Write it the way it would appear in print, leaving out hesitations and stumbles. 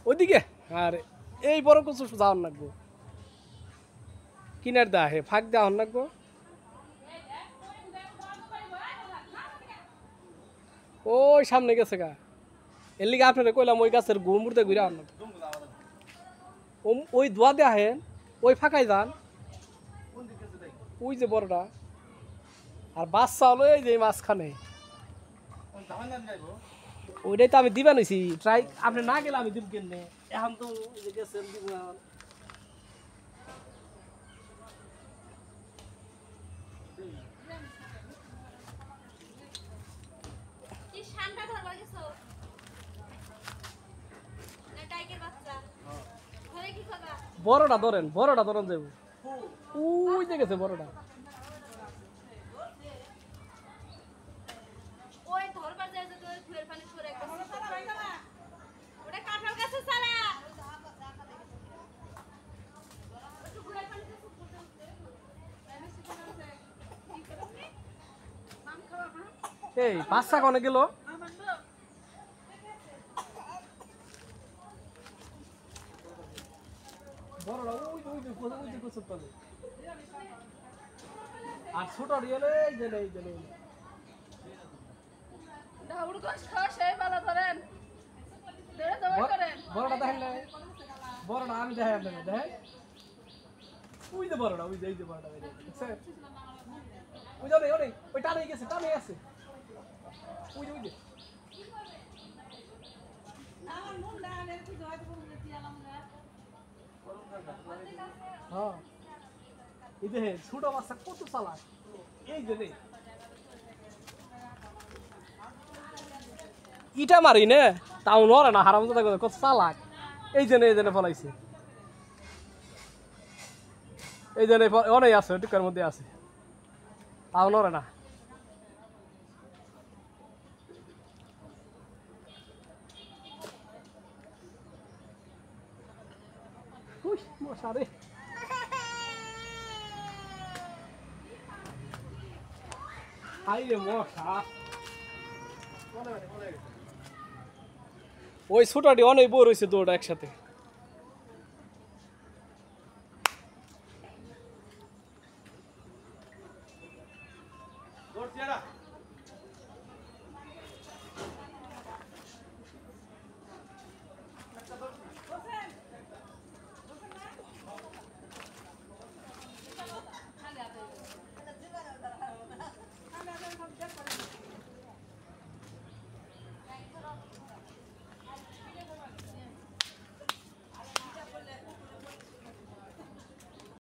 ওইদিকে আর এই বড় কিছু যাওয়ার লাগবো কিনার দা হে ফাঁক দেওয়ার লাগবো ওই সামনে গেছে গা এর লিগে আপনারা কইলাম ওই গাছের গুমুরতে ঘুরে আন ওই দোয়া দেয়া হেন ওই ফাঁকায় যান ওই যে বড়টা আর বাচ্চা হলো এই যে মাঝখানে ওইটাই তো আমি দিবা নিছি ট্রাই আপনি না গেলে আমি দিব কেন এখন তো এই যে গেছেন দিব বড়টা ধরেন যাবো ওই যে গেছে বড়টা এই বাচ্চা কনে গেল বড়টা ওই গোসল তলে আর ছোট রিয়েলে এই যে বড়টা দেখেন বড়টা আমি দেখাই আপনাকে দেখেন ওই যে বড়টা ওই যে বড়টা দেখছেন ওই যাবে ওই টানে গেছে টানে আছে ওই যে হ্যাঁ এই যে ছোট বাচ্চা কত চালাক এই যে ইটা মারি নে তাও নরে না হারাম কত চালাক এই জন্য ফলাইছে এই জন্য অনেক আছে টিকার মধ্যে আছে তাও নরে না মশারে ওই ছোটাটি অনেক বড় হয়েছে দুটা একসাথে